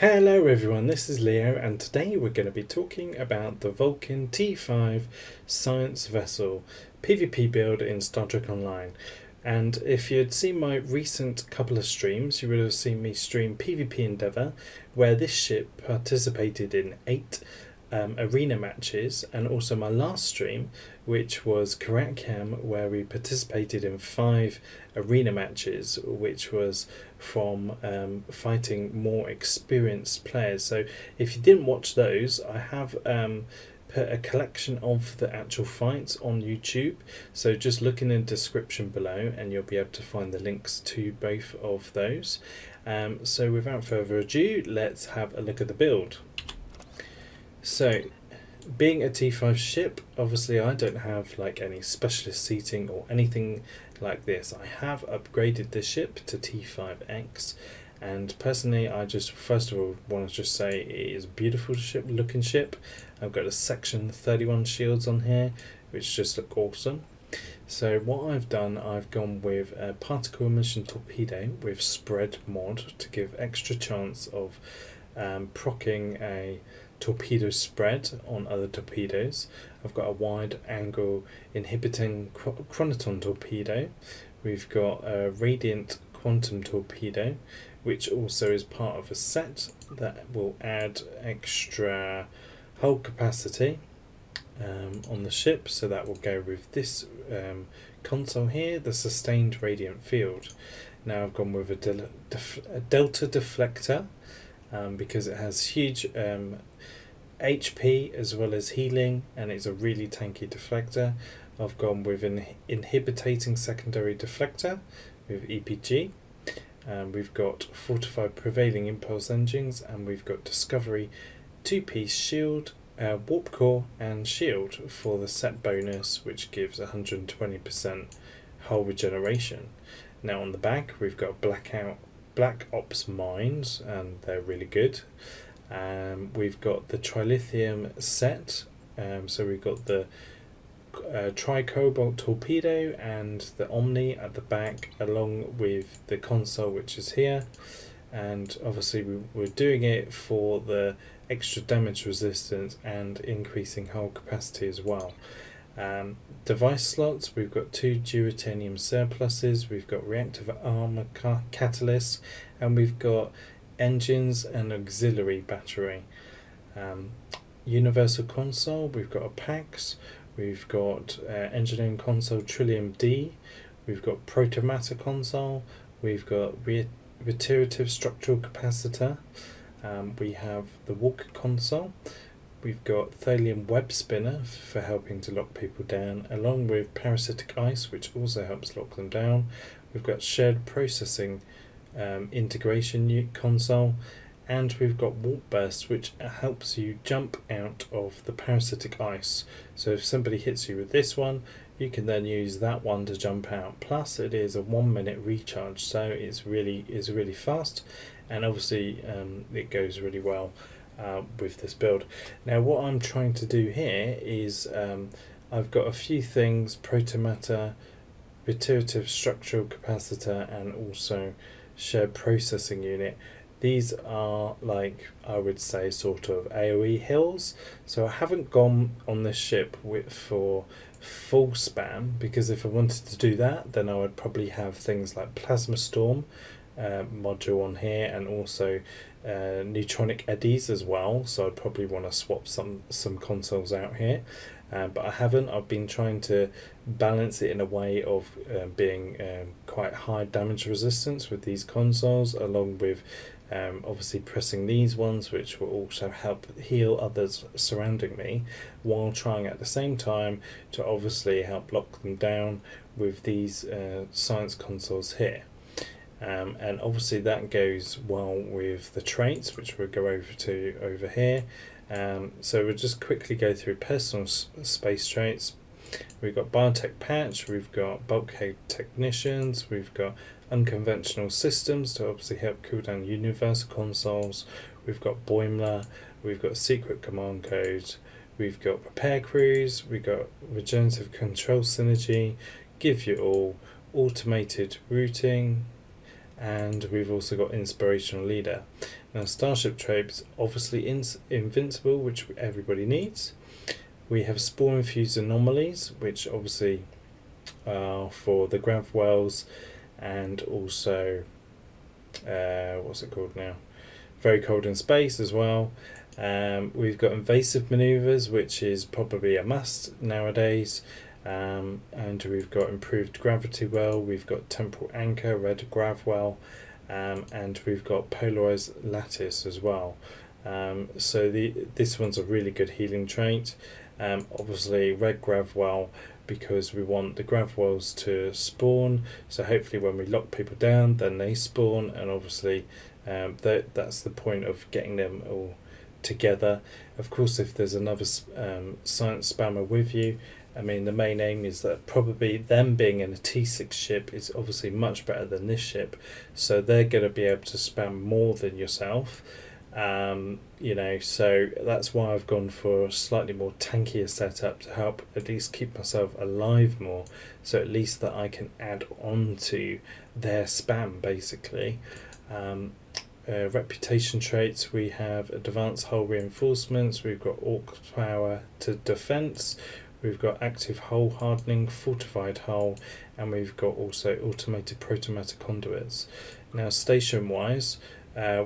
Hello everyone, this is Leo and today we're going to be talking about the Vulcan T5 science vessel PvP build in Star Trek Online. And if you'd seen my recent couple of streams, you would have seen me stream PvP Endeavour, where this ship participated in 8 arena matches, and also my last stream, which was Karatcam, where we participated in 5 arena matches, which was from fighting more experienced players. So if you didn't watch those, I have put a collection of the actual fights on YouTube, so just look in the description below and you'll be able to find the links to both of those. So without further ado, let's have a look at the build. So being a T5 ship, obviously I don't have like any specialist seating or anything like this. I have upgraded this ship to T5X, and personally I just first of all want to just say it is a beautiful ship, looking ship. I've got a section 31 shields on here which just look awesome. So what I've done, I've gone with a particle emission torpedo with spread mod to give extra chance of proccing a torpedo spread on other torpedoes. I've got a wide angle inhibiting chronoton torpedo. We've got a radiant quantum torpedo, which also is part of a set that will add extra hull capacity on the ship, so that will go with this console here, the sustained radiant field. Now I've gone with a delta deflector because it has huge HP as well as healing, and it's a really tanky deflector. I've gone with an inhibiting secondary deflector with EPG. We've got fortified prevailing impulse engines, and we've got discovery 2-piece shield, warp core and shield for the set bonus, which gives 120% hull regeneration. Now on the back we've got black ops mines, and they're really good. We've got the trilithium set, so we've got the tri-cobalt torpedo and the Omni at the back, along with the console which is here. And obviously we're doing it for the extra damage resistance and increasing hull capacity as well. Device slots, we've got 2 deuterium surpluses, we've got reactive armor catalysts, and we've got engines and auxiliary battery. Universal console, we've got a PAX, we've got engineering console Trillium D, we've got protomatter console, we've got reiterative structural capacitor, we have the Walker console, we've got thallium web spinner for helping to lock people down, along with parasitic ice, which also helps lock them down. We've got shared processing integration console, and we've got warp burst, which helps you jump out of the parasitic ice. So if somebody hits you with this one, you can then use that one to jump out. Plus it is a 1-minute recharge, so it's really fast, and obviously it goes really well with this build. Now what I'm trying to do here is I've got a few things: protomatter, reiterative structural capacitor, and also shared processing unit. These are, like, I would say, sort of AoE hills, so I haven't gone on this ship for full spam, because if I wanted to do that, then I would probably have things like plasma storm module on here, and also neutronic eddies as well, so I'd probably want to swap some consoles out here. But I haven't. I've been trying to balance it in a way of being quite high damage resistance with these consoles, along with obviously pressing these ones, which will also help heal others surrounding me, while trying at the same time to obviously help lock them down with these science consoles here. And obviously that goes well with the traits, which we'll go over here. So we'll just quickly go through personal space traits. We've got biotech patch, we've got bulkhead technicians, we've got unconventional systems to obviously help cool down universal consoles, we've got Boimler, we've got secret command code, we've got repair crews, we've got regenerative control synergy, give you all, automated routing, and we've also got Inspirational Leader. Now Starship Tropes, obviously Invincible, which everybody needs. We have Spore Infused Anomalies, which obviously are for the grav wells, and also what's it called now? Very Cold in Space as well. We've got Invasive Maneuvers, which is probably a must nowadays. And we've got Improved Gravity Well, we've got Temporal Anchor, Red Grav Well, and we've got Polarized Lattice as well. So this one's a really good healing trait. Obviously Red Grav Well, because we want the grav wells to spawn, so hopefully when we lock people down then they spawn, and obviously that's the point of getting them all together. Of course, if there's another science spammer with you, I mean, the main aim is that probably them being in a T6 ship is obviously much better than this ship, so they're going to be able to spam more than yourself. So that's why I've gone for a slightly more tankier setup to help at least keep myself alive more, so at least that I can add on to their spam basically. Reputation traits, we have Advanced Hull Reinforcements, we've got Orc Power to Defense, we've got Active Hull Hardening, Fortified Hull, and we've got also Automated Protomatter Conduits. Now station wise,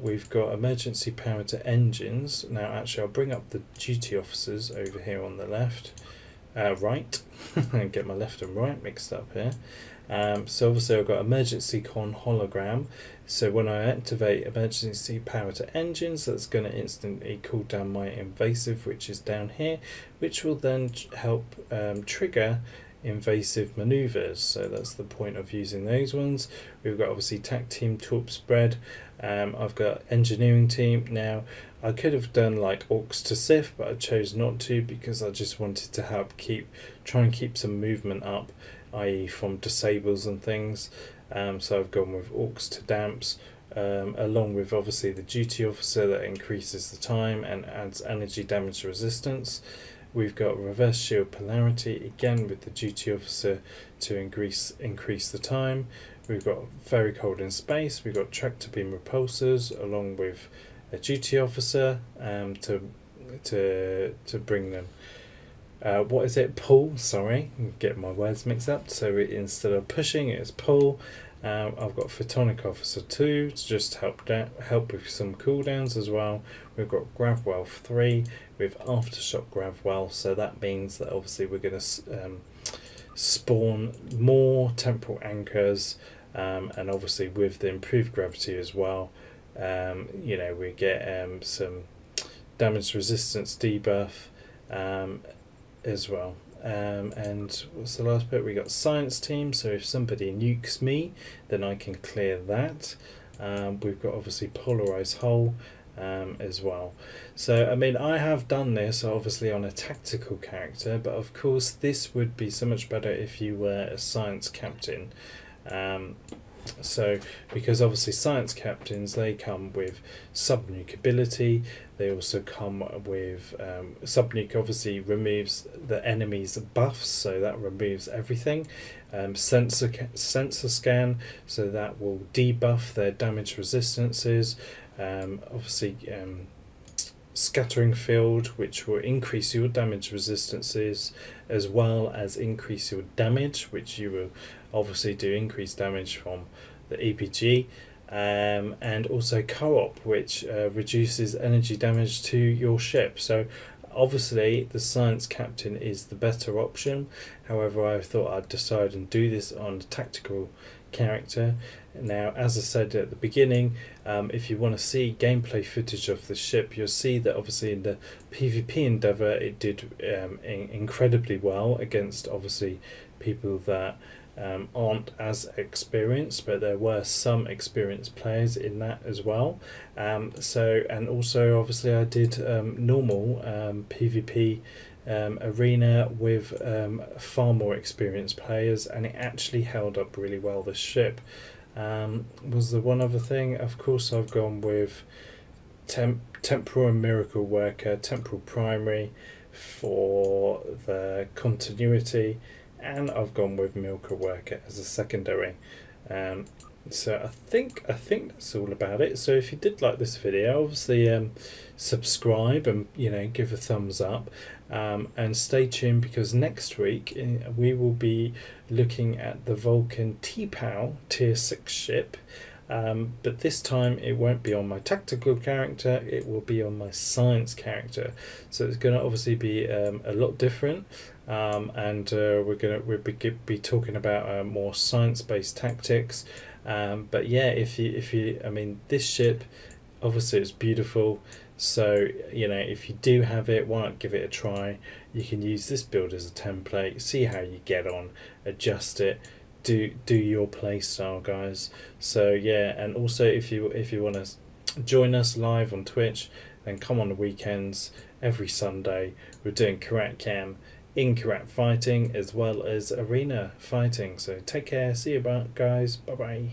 we've got Emergency Power to Engines. Now actually I'll bring up the duty officers over here on the left, right, and get my left and right mixed up here. So obviously I've got Emergency Con Hologram, so when I activate Emergency Power to Engines, that's going to instantly cool down my Invasive, which is down here, which will then help trigger invasive maneuvers. So that's the point of using those ones. We've got obviously Tac Team Torp Spread. I've got Engineering Team. Now I could have done like Orcs to Sif, but I chose not to because I just wanted to help try and keep some movement up, i.e. from disables and things. So I've gone with Orcs to Damps, along with obviously the Duty Officer that increases the time and adds energy damage resistance. We've got Reverse Shield Polarity, again with the Duty Officer to increase the time. We've got Very Cold in Space, we've got Tractor Beam Repulsors along with a Duty Officer to bring them. What is it? Pull, sorry, get my words mixed up. So instead of pushing, it's pull. I've got Photonic Officer 2 to just help with some cooldowns as well. We've got Gravwell 3 with Aftershock Gravwell, so that means that obviously we're going to spawn more temporal anchors, and obviously with the improved gravity as well, we get some damage resistance debuff as well. And what's the last bit? We got Science Team, so if somebody nukes me then I can clear that. We've got obviously Polarized Hull as well. So I mean, I have done this obviously on a tactical character, but of course this would be so much better if you were a science captain. So because obviously science captains, they come with subnuke ability, they also come with subnuke obviously removes the enemy's buffs, so that removes everything. Sensor scan, so that will debuff their damage resistances. Obviously scattering field, which will increase your damage resistances as well as increase your damage, which you will obviously do increased damage from the EPG, and also co-op, which reduces energy damage to your ship. So obviously the science captain is the better option. However, I thought I'd decide and do this on a tactical character. Now, as I said at the beginning, if you want to see gameplay footage of the ship, you'll see that obviously in the PvP Endeavour it did incredibly well against obviously people that aren't as experienced, but there were some experienced players in that as well. And also obviously I did normal PvP arena with far more experienced players, and it actually held up really well. The ship was the one other thing. Of course, I've gone with Temporal and Miracle Worker, Temporal Primary for the continuity, and I've gone with Miracle Worker as a secondary. So I think that's all about it. So if you did like this video, obviously subscribe and give a thumbs up, and stay tuned, because next week we will be looking at the Vulcan T-POW Tier 6 ship. But this time it won't be on my tactical character, it will be on my science character. So it's going to obviously be a lot different, and we'll be talking about more science-based tactics. But yeah, if you, I mean, this ship, obviously it's beautiful. So if you do have it, why not give it a try? You can use this build as a template, see how you get on, adjust it, do your play style, guys. So yeah, and also if you want to join us live on Twitch, then come on the weekends. Every Sunday we're doing Karat Cam, in-karat fighting, as well as arena fighting. So take care, see you guys, bye bye.